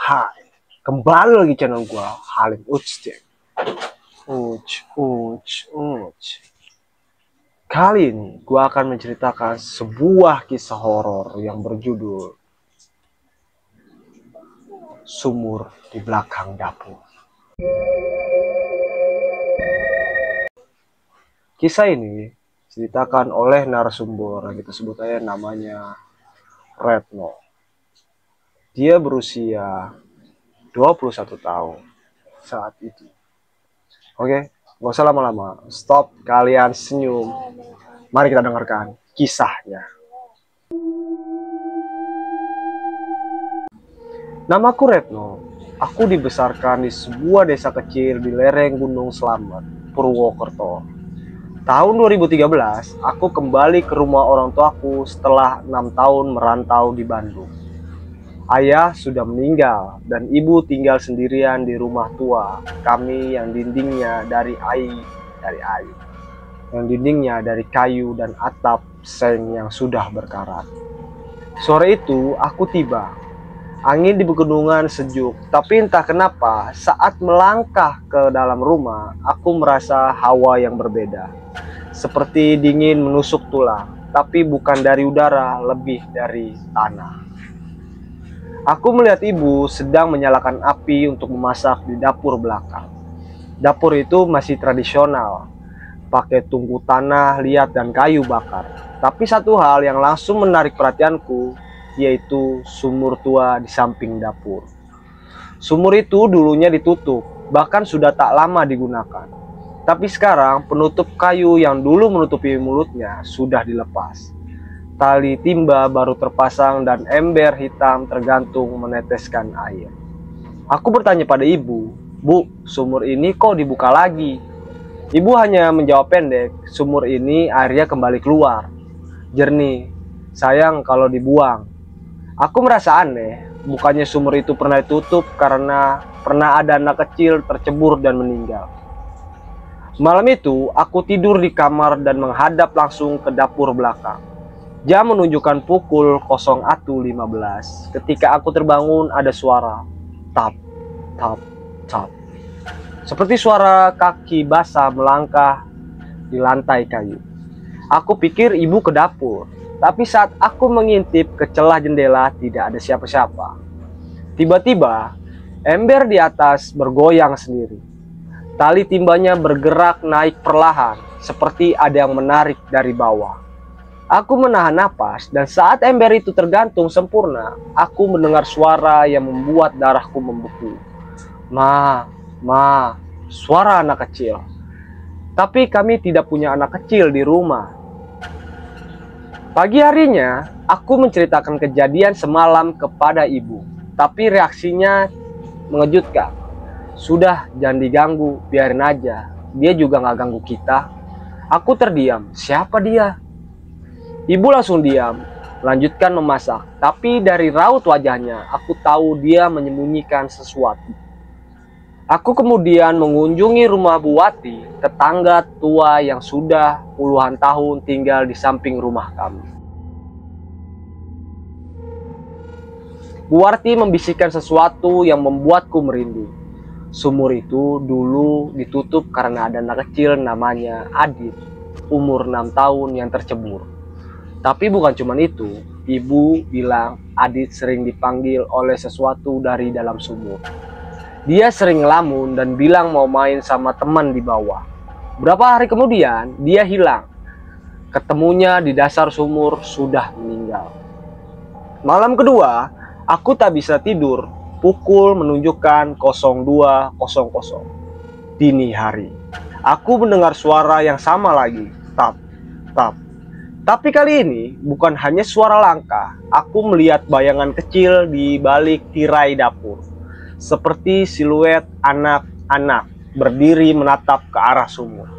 Hai, kembali lagi channel gua Halim Uctik. Kali ini gua akan menceritakan sebuah kisah horor yang berjudul Sumur di Belakang Dapur. Kisah ini diceritakan oleh narasumber yang kita sebut aja namanya Retno. Dia berusia 21 tahun saat itu. Oke, gak usah lama-lama. Stop, kalian senyum. Mari kita dengarkan kisahnya. Namaku Retno. Aku dibesarkan di sebuah desa kecil di lereng Gunung Slamet, Purwokerto. Tahun 2013, aku kembali ke rumah orang tuaku setelah 6 tahun merantau di Bandung. Ayah sudah meninggal dan ibu tinggal sendirian di rumah tua kami yang dindingnya dari kayu dan atap seng yang sudah berkarat. Sore itu aku tiba. Angin di pegunungan sejuk, tapi entah kenapa saat melangkah ke dalam rumah, aku merasa hawa yang berbeda. Seperti dingin menusuk tulang, tapi bukan dari udara, lebih dari tanah. Aku melihat ibu sedang menyalakan api untuk memasak di dapur belakang. Dapur itu masih tradisional, pakai tungku tanah, liat, dan kayu bakar. Tapi satu hal yang langsung menarik perhatianku, yaitu sumur tua di samping dapur. Sumur itu dulunya ditutup, bahkan sudah tak lama digunakan. Tapi sekarang penutup kayu yang dulu menutupi mulutnya sudah dilepas. Tali timba baru terpasang dan ember hitam tergantung meneteskan air. Aku bertanya pada ibu, "Bu, sumur ini kok dibuka lagi?" Ibu hanya menjawab pendek, "Sumur ini airnya kembali keluar. Jernih, sayang kalau dibuang." Aku merasa aneh, bukannya sumur itu pernah ditutup karena pernah ada anak kecil tercebur dan meninggal. Malam itu, aku tidur di kamar dan menghadap langsung ke dapur belakang. Jam menunjukkan pukul 01.15. Ketika aku terbangun, ada suara tap, tap, tap. Seperti suara kaki basah melangkah di lantai kayu. Aku pikir ibu ke dapur, tapi saat aku mengintip ke celah jendela tidak ada siapa-siapa. Tiba-tiba, ember di atas bergoyang sendiri. Tali timbanya bergerak naik perlahan, seperti ada yang menarik dari bawah. Aku menahan napas, dan saat ember itu tergantung sempurna, aku mendengar suara yang membuat darahku membeku. Ma, suara anak kecil. Tapi kami tidak punya anak kecil di rumah. Pagi harinya, aku menceritakan kejadian semalam kepada ibu, tapi reaksinya mengejutkan. "Sudah, jangan diganggu, biarin aja. Dia juga gak ganggu kita." Aku terdiam. Siapa dia? Ibu langsung diam, lanjutkan memasak. Tapi dari raut wajahnya, aku tahu dia menyembunyikan sesuatu. Aku kemudian mengunjungi rumah Bu Wati, tetangga tua yang sudah puluhan tahun tinggal di samping rumah kami. Bu Wati membisikkan sesuatu yang membuatku merinding. Sumur itu dulu ditutup karena ada anak kecil namanya Adit, umur 6 tahun yang tercebur. Tapi bukan cuma itu, ibu bilang Adit sering dipanggil oleh sesuatu dari dalam sumur. Dia sering ngelamun dan bilang mau main sama teman di bawah. Berapa hari kemudian, dia hilang. Ketemunya di dasar sumur sudah meninggal. Malam kedua, aku tak bisa tidur. Pukul menunjukkan 02.00 dini hari. Aku mendengar suara yang sama lagi, tap, tap. Tapi kali ini bukan hanya suara langkah. Aku melihat bayangan kecil di balik tirai dapur. Seperti siluet anak-anak berdiri menatap ke arah sumur.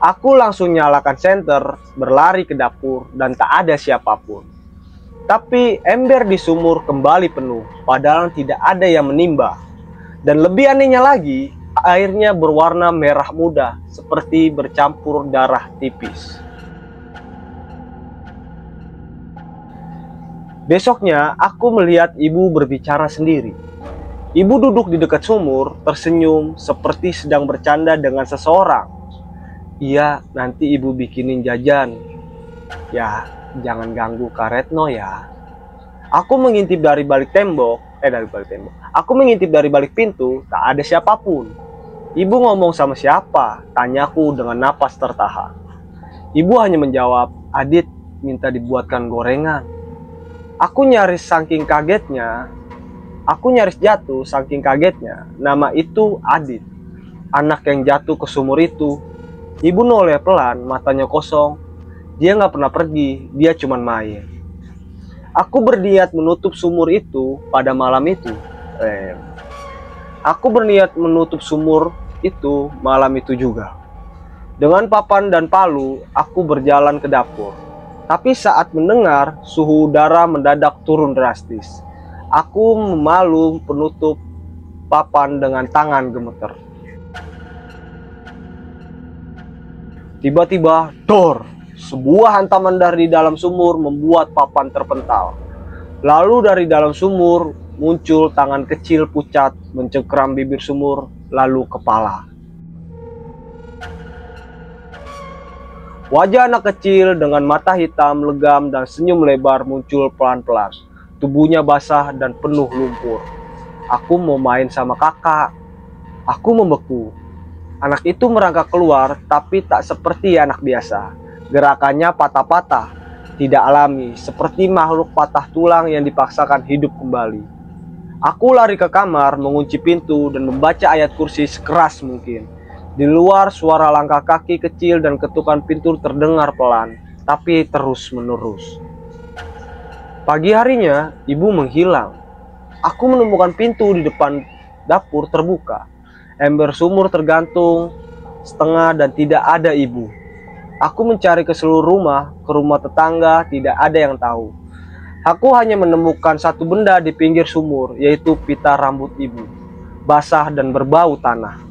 Aku langsung nyalakan senter, berlari ke dapur, dan tak ada siapapun. Tapi ember di sumur kembali penuh, padahal tidak ada yang menimba. Dan lebih anehnya lagi, airnya berwarna merah muda, seperti bercampur darah tipis. Besoknya, aku melihat ibu berbicara sendiri. Ibu duduk di dekat sumur, tersenyum seperti sedang bercanda dengan seseorang. Iya, nanti ibu bikinin jajan. Ya, jangan ganggu Kak Retno ya. Aku mengintip dari balik tembok. Aku mengintip dari balik pintu, tak ada siapapun. Ibu ngomong sama siapa? Tanyaku dengan napas tertahan. Ibu hanya menjawab, Adit minta dibuatkan gorengan. Aku nyaris jatuh saking kagetnya. Nama itu Adit, anak yang jatuh ke sumur itu. Ibu noleh pelan, matanya kosong. Dia nggak pernah pergi, dia cuma main. Aku berniat menutup sumur itu pada malam itu. Aku berniat menutup sumur itu malam itu juga. Dengan papan dan palu, aku berjalan ke dapur. Tapi saat mendengar suhu udara mendadak turun drastis, aku memalu penutup papan dengan tangan gemeter. Tiba-tiba, dor! Sebuah hantaman dari dalam sumur membuat papan terpental. Lalu dari dalam sumur muncul tangan kecil pucat mencengkeram bibir sumur, lalu kepala. Wajah anak kecil dengan mata hitam legam dan senyum lebar muncul pelan-pelan. Tubuhnya basah dan penuh lumpur. Aku mau main sama kakak. Aku membeku. Anak itu merangkak keluar, tapi tak seperti anak biasa. Gerakannya patah-patah, tidak alami, seperti makhluk patah tulang yang dipaksakan hidup kembali. Aku lari ke kamar, mengunci pintu, dan membaca ayat kursi sekeras mungkin. Di luar, suara langkah kaki kecil dan ketukan pintu terdengar pelan, tapi terus-menerus. Pagi harinya, ibu menghilang. Aku menemukan pintu di depan dapur terbuka. Ember sumur tergantung setengah dan tidak ada ibu. Aku mencari ke seluruh rumah, ke rumah tetangga, tidak ada yang tahu. Aku hanya menemukan satu benda di pinggir sumur, yaitu pita rambut ibu, basah dan berbau tanah.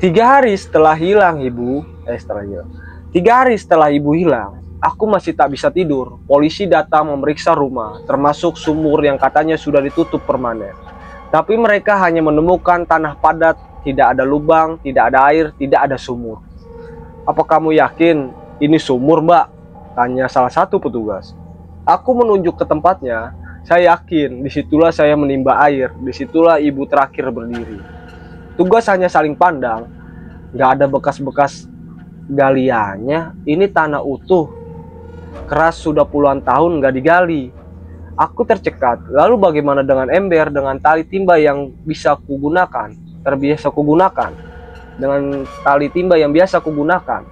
3 hari setelah hilang ibu, 3 hari setelah ibu hilang, aku masih tak bisa tidur. Polisi datang memeriksa rumah, termasuk sumur yang katanya sudah ditutup permanen. Tapi mereka hanya menemukan tanah padat, tidak ada lubang, tidak ada air, tidak ada sumur. Apa kamu yakin ini sumur, Mbak? Tanya salah satu petugas. Aku menunjuk ke tempatnya. Saya yakin, disitulah saya menimba air, disitulah ibu terakhir berdiri. Tugas hanya saling pandang, gak ada bekas-bekas galiannya. Ini tanah utuh, keras sudah puluhan tahun gak digali. Aku tercekat. Lalu bagaimana dengan ember, dengan tali timba yang terbiasa kugunakan, dengan tali timba yang biasa kugunakan?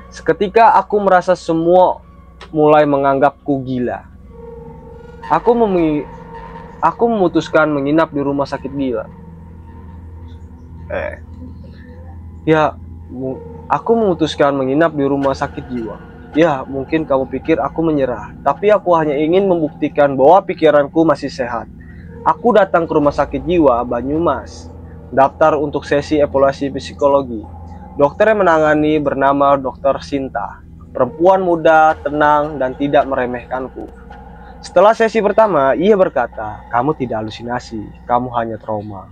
Seketika aku merasa semua mulai menganggapku gila. Aku memutuskan menginap di rumah sakit gila. Aku memutuskan menginap di rumah sakit jiwa. Ya, mungkin kamu pikir aku menyerah, tapi aku hanya ingin membuktikan bahwa pikiranku masih sehat. Aku datang ke rumah sakit jiwa Banyumas, daftar untuk sesi evaluasi psikologi. Dokter yang menangani bernama Dr. Sinta, perempuan muda, tenang, dan tidak meremehkanku. Setelah sesi pertama, ia berkata, kamu tidak halusinasi, kamu hanya trauma.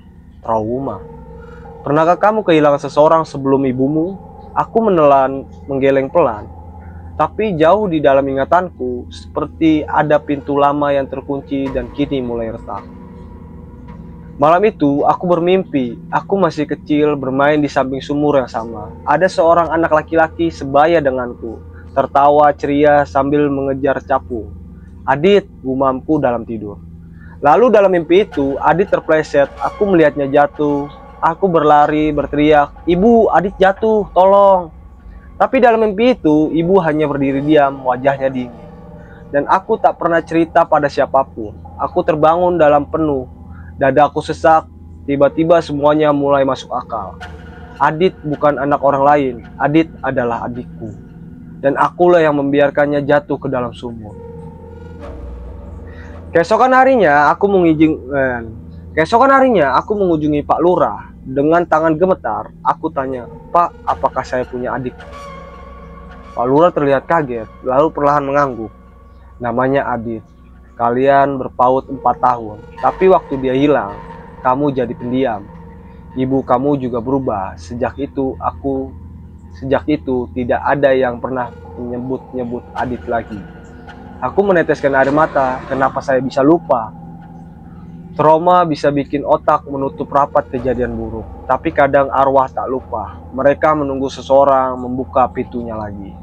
Pernahkah kamu kehilangan seseorang sebelum ibumu? Aku menelan, menggeleng pelan. Tapi jauh di dalam ingatanku, seperti ada pintu lama yang terkunci dan kini mulai retak. Malam itu, aku bermimpi, aku masih kecil bermain di samping sumur yang sama. Ada seorang anak laki-laki sebaya denganku, tertawa ceria sambil mengejar capung. Adit, gumamku dalam tidur. Lalu dalam mimpi itu, Adit terpleset, aku melihatnya jatuh. Aku berlari, berteriak, ibu, Adit jatuh, tolong. Tapi dalam mimpi itu, ibu hanya berdiri diam, wajahnya dingin. Dan aku tak pernah cerita pada siapapun. Aku terbangun dalam penuh. Dadaku sesak, tiba-tiba semuanya mulai masuk akal. Adit bukan anak orang lain, Adit adalah adikku. Dan akulah yang membiarkannya jatuh ke dalam sumur. Keesokan harinya aku mengunjungi Pak Lurah. Dengan tangan gemetar, aku tanya, Pak, apakah saya punya adik? Pak Lurah terlihat kaget, lalu perlahan mengangguk. Namanya Adit. Kalian berpaut 4 tahun, tapi waktu dia hilang, kamu jadi pendiam. Ibu kamu juga berubah. Sejak itu tidak ada yang pernah menyebut Adit lagi. Aku meneteskan air mata. Kenapa saya bisa lupa? Trauma bisa bikin otak menutup rapat kejadian buruk, tapi kadang arwah tak lupa. Mereka menunggu seseorang membuka pintunya lagi.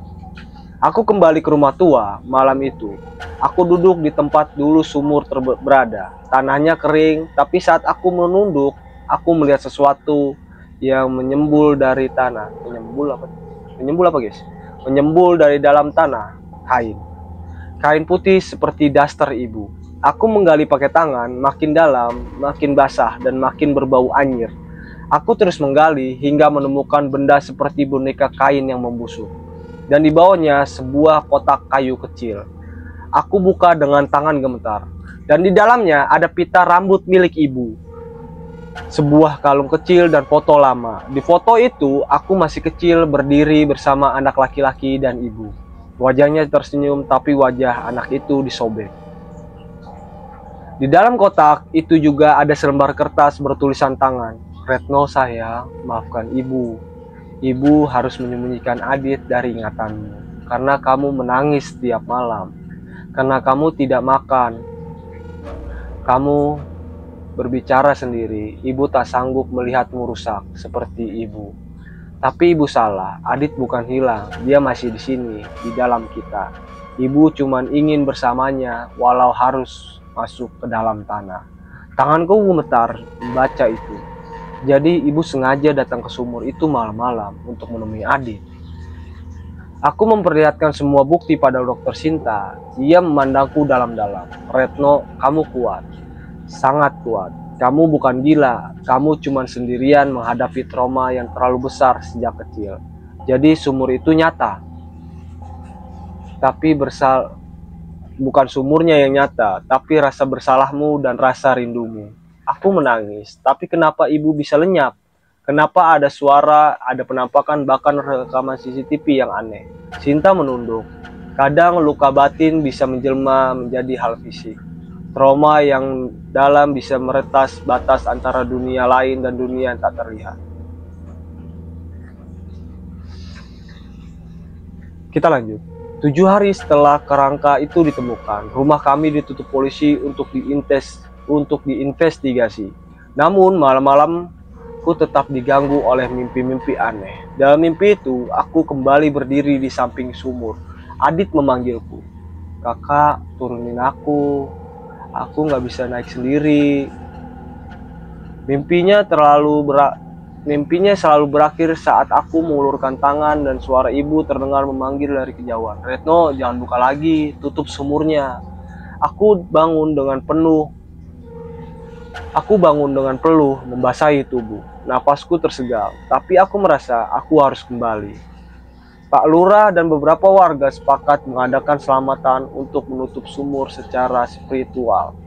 Aku kembali ke rumah tua malam itu. Aku duduk di tempat dulu sumur berada. Tanahnya kering, tapi saat aku menunduk, aku melihat sesuatu yang menyembul dari tanah. Menyembul apa guys? Menyembul dari dalam tanah. Kain putih seperti daster ibu. Aku menggali pakai tangan, makin dalam, makin basah, dan makin berbau anyir. Aku terus menggali hingga menemukan benda seperti boneka kain yang membusuk. Dan di bawahnya sebuah kotak kayu kecil. Aku buka dengan tangan gemetar. Dan di dalamnya ada pita rambut milik ibu. Sebuah kalung kecil dan foto lama. Di foto itu aku masih kecil berdiri bersama anak laki-laki dan ibu. Wajahnya tersenyum, tapi wajah anak itu disobek. Di dalam kotak itu juga ada selembar kertas bertulisan tangan. Retno sayang, maafkan ibu. Ibu harus menyembunyikan Adit dari ingatanmu. Karena kamu menangis setiap malam. Karena kamu tidak makan. Kamu berbicara sendiri. Ibu tak sanggup melihatmu rusak seperti ibu. Tapi ibu salah. Adit bukan hilang. Dia masih di sini, di dalam kita. Ibu cuman ingin bersamanya, walau harus masuk ke dalam tanah. Tanganku gemetar membaca itu. Jadi ibu sengaja datang ke sumur itu malam-malam untuk menemui Adit. Aku memperlihatkan semua bukti pada dokter Sinta. Ia memandangku dalam-dalam. Retno, kamu kuat. Sangat kuat. Kamu bukan gila. Kamu cuma sendirian menghadapi trauma yang terlalu besar sejak kecil. Jadi sumur itu nyata. Tapi bukan sumurnya yang nyata, tapi rasa bersalahmu dan rasa rindumu. Aku menangis, tapi kenapa ibu bisa lenyap? Kenapa ada suara, ada penampakan, bahkan rekaman CCTV yang aneh? Sinta menunduk. Kadang luka batin bisa menjelma menjadi hal fisik. Trauma yang dalam bisa meretas batas antara dunia lain dan dunia yang tak terlihat. Kita lanjut. 7 hari setelah kerangka itu ditemukan, rumah kami ditutup polisi untuk diinvestigasi. Namun malam-malam aku tetap diganggu oleh mimpi-mimpi aneh. Dalam mimpi itu, aku kembali berdiri di samping sumur. Adit memanggilku. Kakak, turunin aku. Aku nggak bisa naik sendiri. Mimpinya selalu berakhir saat aku mengulurkan tangan dan suara ibu terdengar memanggil dari kejauhan. Retno, jangan buka lagi, tutup sumurnya. Aku bangun dengan peluh membasahi tubuh. Napasku tersegal, tapi aku merasa aku harus kembali. Pak Lurah dan beberapa warga sepakat mengadakan selamatan untuk menutup sumur secara spiritual.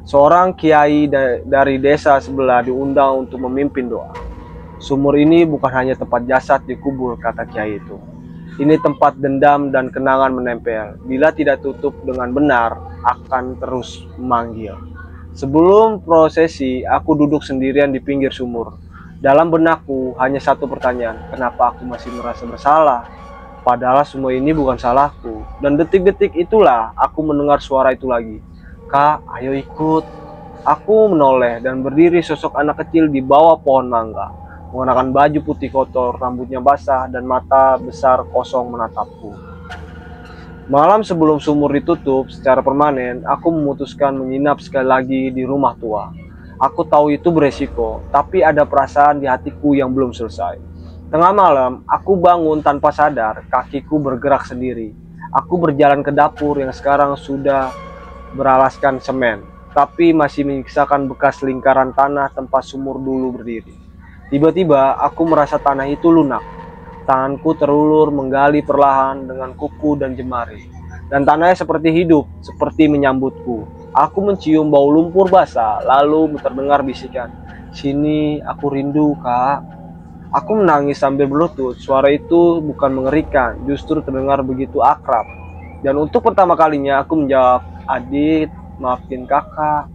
Seorang kiai dari desa sebelah diundang untuk memimpin doa. Sumur ini bukan hanya tempat jasad dikubur, kata kiai itu. Ini tempat dendam dan kenangan menempel. Bila tidak tutup dengan benar, akan terus memanggil. Sebelum prosesi, aku duduk sendirian di pinggir sumur. Dalam benakku hanya satu pertanyaan, kenapa aku masih merasa bersalah? Padahal semua ini bukan salahku. Dan detik-detik itulah aku mendengar suara itu lagi. Kak, ayo ikut. Aku menoleh dan berdiri sosok anak kecil di bawah pohon mangga. Mengenakan baju putih kotor, rambutnya basah, dan mata besar kosong menatapku. Malam sebelum sumur ditutup secara permanen, aku memutuskan menginap sekali lagi di rumah tua. Aku tahu itu beresiko, tapi ada perasaan di hatiku yang belum selesai. Tengah malam, aku bangun tanpa sadar, kakiku bergerak sendiri. Aku berjalan ke dapur yang sekarang sudah beralaskan semen, tapi masih menyisakan bekas lingkaran tanah tempat sumur dulu berdiri. Tiba-tiba, aku merasa tanah itu lunak. Tanganku terulur menggali perlahan dengan kuku dan jemari. Dan tanahnya seperti hidup, seperti menyambutku. Aku mencium bau lumpur basah, lalu terdengar bisikan. Sini, aku rindu, Kak. Aku menangis sambil berlutut. Suara itu bukan mengerikan, justru terdengar begitu akrab. Dan untuk pertama kalinya aku menjawab, "Adit, maafin kakak."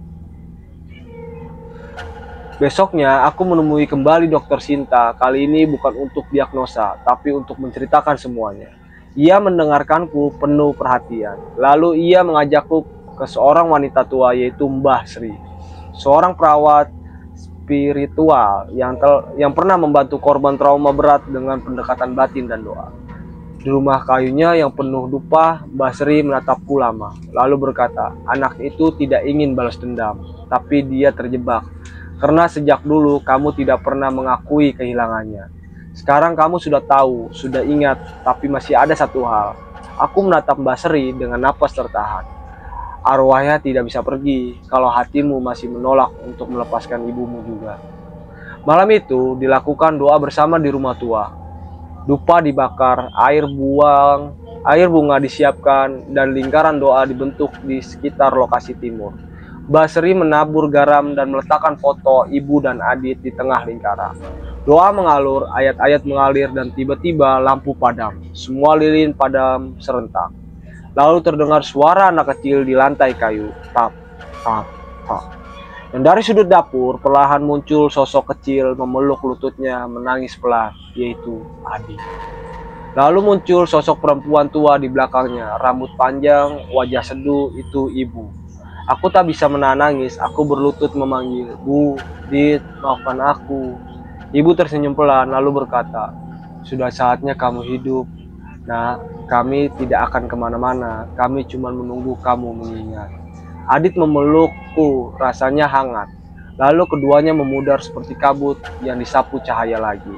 Besoknya aku menemui kembali dokter Sinta. Kali ini bukan untuk diagnosa, tapi untuk menceritakan semuanya. Ia mendengarkanku penuh perhatian. Lalu ia mengajakku ke seorang wanita tua, yaitu Mbah Sri, seorang perawat spiritual yang pernah membantu korban trauma berat dengan pendekatan batin dan doa. Di rumah kayunya yang penuh dupa, Mbah Sri menatapku lama, lalu berkata, "Anak itu tidak ingin balas dendam, tapi dia terjebak. Karena sejak dulu kamu tidak pernah mengakui kehilangannya. Sekarang kamu sudah tahu, sudah ingat, tapi masih ada satu hal." Aku menatap Mbah Sri dengan napas tertahan. "Arwahnya tidak bisa pergi kalau hatimu masih menolak untuk melepaskan ibumu juga." Malam itu dilakukan doa bersama di rumah tua. Dupa dibakar, air bunga disiapkan, dan lingkaran doa dibentuk di sekitar lokasi timur. Mbah Sri menabur garam dan meletakkan foto ibu dan Adit di tengah lingkaran. Doa mengalur, ayat-ayat mengalir, dan tiba-tiba lampu padam. Semua lilin padam serentak. Lalu terdengar suara anak kecil di lantai kayu. Tap, tap, tap. Dan dari sudut dapur perlahan muncul sosok kecil memeluk lututnya menangis pelan, yaitu Adit. Lalu muncul sosok perempuan tua di belakangnya, rambut panjang, wajah seduh, itu ibu. Aku tak bisa menahan nangis, aku berlutut memanggil, "Bu, Dit, maafkan aku." Ibu tersenyum pelan lalu berkata, "Sudah saatnya kamu hidup. Nah, kami tidak akan kemana-mana, kami cuma menunggu kamu mengingat." Adit memelukku, rasanya hangat. Lalu keduanya memudar seperti kabut yang disapu cahaya lagi.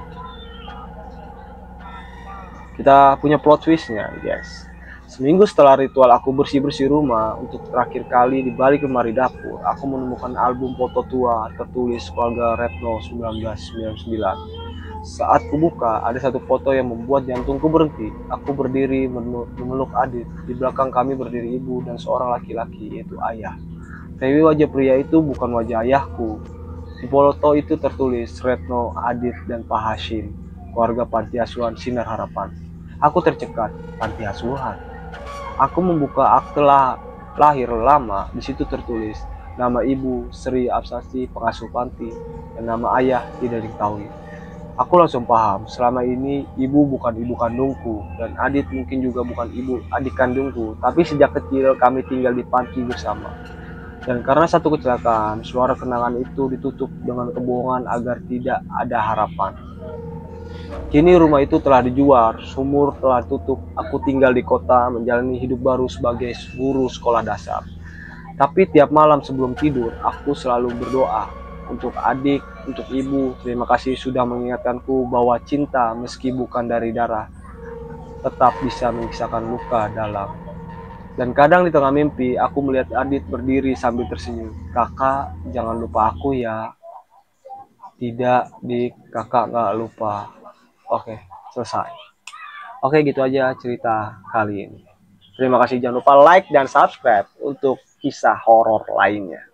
Kita punya plot twistnya, guys. Seminggu setelah ritual aku bersih-bersih rumah untuk terakhir kali di balik lemari dapur, aku menemukan album foto tua tertulis keluarga Retno 1999. Saat kubuka, ada satu foto yang membuat jantungku berhenti. Aku berdiri memeluk Adit. Di belakang kami berdiri ibu dan seorang laki-laki, yaitu ayah. Tapi wajah pria itu bukan wajah ayahku. Di foto itu tertulis Retno, Adit, dan Pak Hashim, keluarga panti asuhan Sinar Harapan. Aku tercekat, panti asuhan. Aku membuka akte lahir lama. Di situ tertulis nama ibu Sri Absasi, pengasuh panti, dan nama ayah tidak diketahui. Aku langsung paham, selama ini ibu bukan ibu kandungku, dan Adit mungkin juga bukan ibu adik kandungku, tapi sejak kecil kami tinggal di panti bersama. Dan karena satu kecelakaan, suara kenangan itu ditutup dengan kebohongan agar tidak ada harapan. Kini rumah itu telah dijual, sumur telah tutup, aku tinggal di kota menjalani hidup baru sebagai guru sekolah dasar. Tapi tiap malam sebelum tidur, aku selalu berdoa untuk adik, untuk ibu. Terima kasih sudah mengingatkanku bahwa cinta meski bukan dari darah tetap bisa mengisahkan luka dalam. Dan kadang di tengah mimpi aku melihat Adit berdiri sambil tersenyum. "Kakak, jangan lupa aku ya." "Tidak, Dik, kakak gak lupa." Oke, selesai. Oke, gitu aja cerita kali ini. Terima kasih, jangan lupa like dan subscribe untuk kisah horor lainnya.